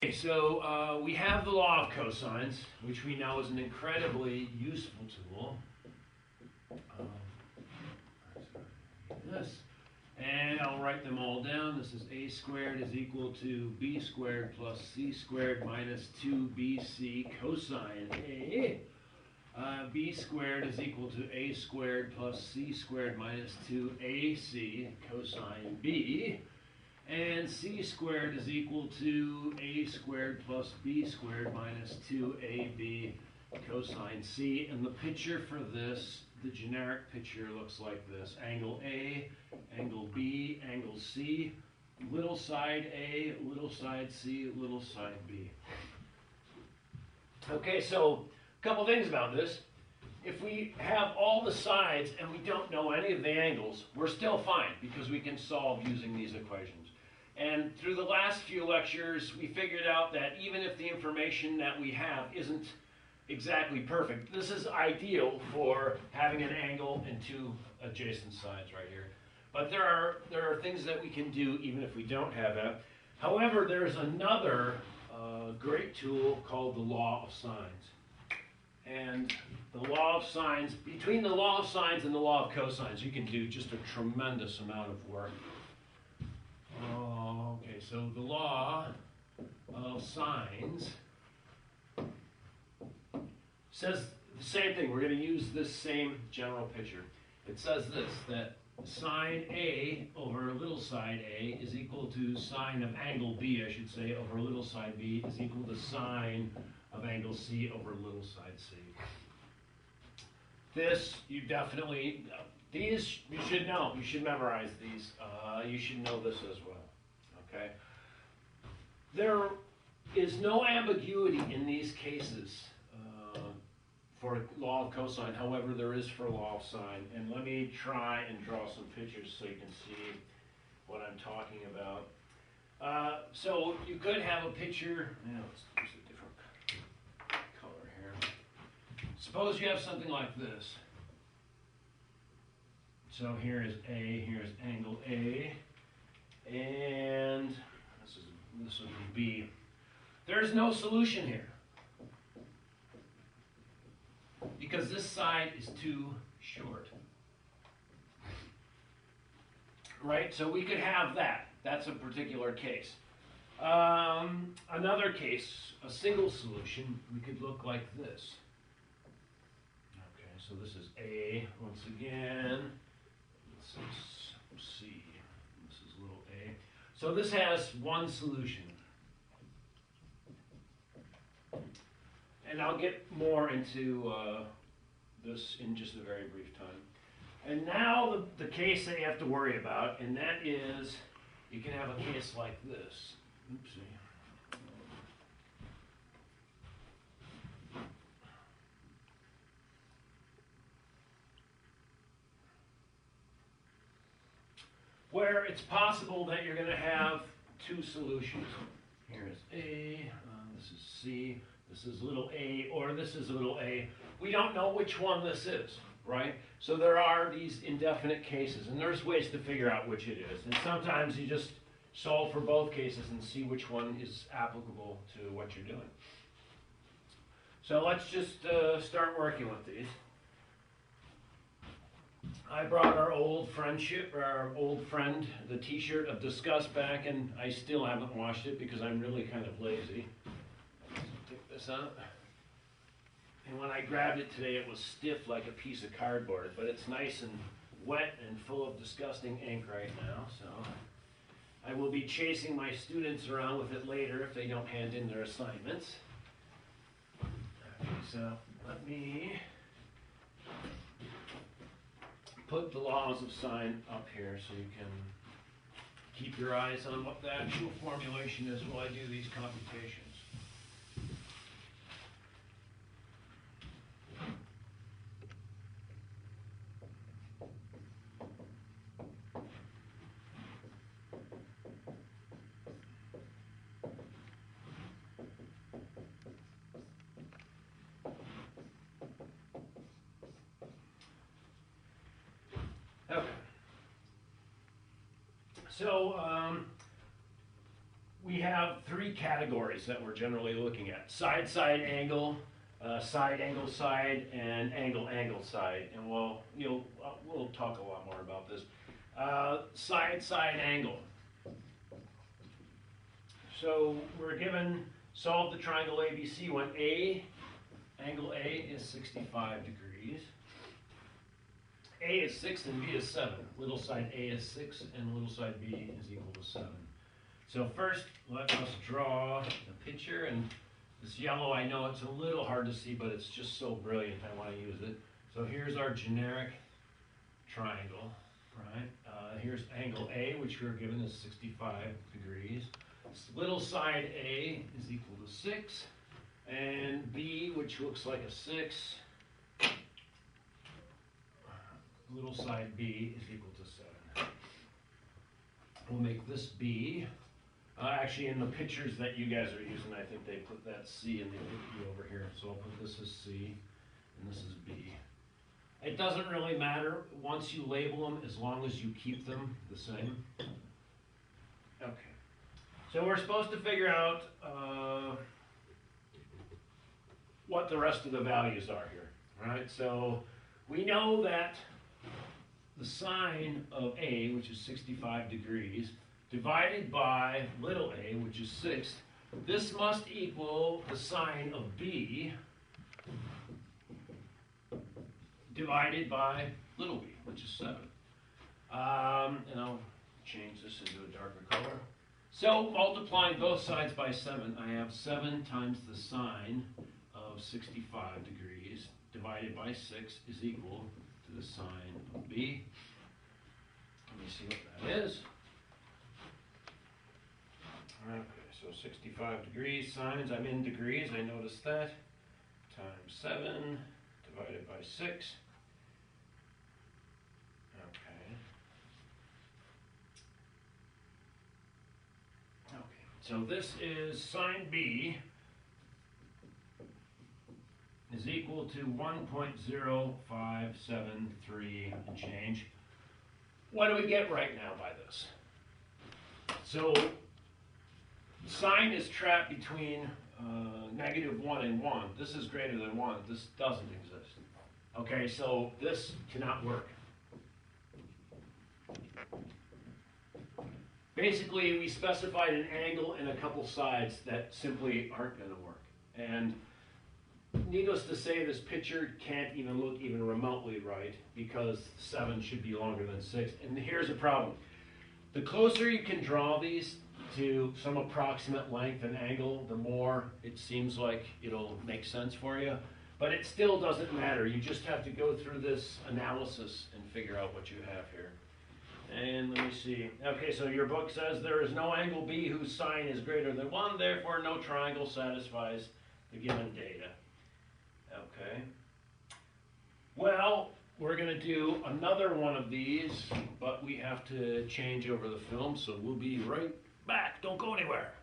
Okay, so we have the law of cosines, which we know is an incredibly useful tool. This, and I'll write them all down. This is a squared is equal to b squared plus c squared minus 2bc cosine a. B squared is equal to a squared plus c squared minus 2ac cosine b. And c squared is equal to a squared plus b squared minus 2ab cosine c. And the picture for this, the generic picture looks like this. Angle A, angle B, angle C, little side A, little side C, little side B. Okay, so a couple things about this. If we have all the sides and we don't know any of the angles, we're still fine because we can solve using these equations. And through the last few lectures, we figured out that even if the information that we have isn't exactly perfect, this is ideal for having an angle and two adjacent sides right here. But there are things that we can do even if we don't have that. However, there's another great tool called the law of sines. And the law of sines, between the law of sines and the law of cosines, you can do just a tremendous amount of work. Okay, so the law of sines says the same thing. We're going to use this same general picture. It says this, that sine A over little side A is equal to sine of angle B, I should say, over little side B is equal to sine of angle C over little side C. This, you definitely, these you should know. You should memorize these. You should know this as well. Okay? There is no ambiguity in these cases for law of cosine. However, there is for law of sine. And let me try and draw some pictures so you can see what I'm talking about. So you could have a picture. Let's use a different color here. Suppose you have something like this. So here is A, here's angle A, and this would be B. There's no solution here because this side is too short. Right? So we could have that. That's a particular case. Another case, a single solution, we could look like this. Okay, so this is A once again. This is C. This is little a. So this has one solution. And I'll get more into this in just a very brief time. And now the case that you have to worry about, and that is, you can have a case like this. Oopsie. Where it's possible that you're going to have two solutions. Here is A, this is C, this is little a, or this is little a. We don't know which one this is, right? So there are these indefinite cases, and there's ways to figure out which it is. And sometimes you just solve for both cases and see which one is applicable to what you're doing. So let's just start working with these. I brought our old friend, the t-shirt of Disgust back, and I still haven't washed it because I'm really kind of lazy. So take this out. And when I grabbed it today, it was stiff like a piece of cardboard, but it's nice and wet and full of disgusting ink right now, so I will be chasing my students around with it later if they don't hand in their assignments. Okay, so let me put the laws of sine up here so you can keep your eyes on what the actual formulation is while I do these computations. Okay. So we have three categories that we're generally looking at: side angle, side angle side, and angle side. And we'll talk a lot more about this. Side angle. So we're given, solve the triangle ABC when angle A is 65 degrees. A is 6 and B is 7. Little side A is 6 and little side B is equal to 7. So first, let us draw the picture. And this yellow, I know it's a little hard to see, but it's just so brilliant, I want to use it. So here's our generic triangle, right? Here's angle A, which we're given is 65 degrees. Little side A is equal to 6, and B, which looks like a 6, little side B is equal to 7. We'll make this B. Actually, in the pictures that you guys are using, I think they put that C and they put B over here. So I'll put this as C, and this is B. It doesn't really matter once you label them, as long as you keep them the same. Okay. So we're supposed to figure out what the rest of the values are here, right? So we know that the sine of A, which is 65 degrees, divided by little a, which is 6, this must equal the sine of B divided by little b, which is 7. And I'll change this into a darker color. So multiplying both sides by 7, I have 7 times the sine of 65 degrees divided by 6 is equal to the sine of B. Let me see what that is. Okay, so 65 degrees, sines, I'm in degrees, I noticed that, times 7 divided by 6. So this is sine B is equal to 1.0573 and change. What do we get right now by this? So sine is trapped between -1 and 1. This is greater than 1. This doesn't exist. Okay, so this cannot work. Basically, we specified an angle and a couple sides that simply aren't going to work. And needless to say, this picture can't even look even remotely right because 7 should be longer than 6. And here's the problem. The closer you can draw these to some approximate length and angle, the more it seems like it'll make sense for you. But it still doesn't matter. You just have to go through this analysis and figure out what you have here. And let me see. Okay, so your book says there is no angle B whose sine is greater than 1, therefore no triangle satisfies the given data. Okay. Well, we're going to do another one of these, but we have to change over the film, so we'll be right back. Don't go anywhere.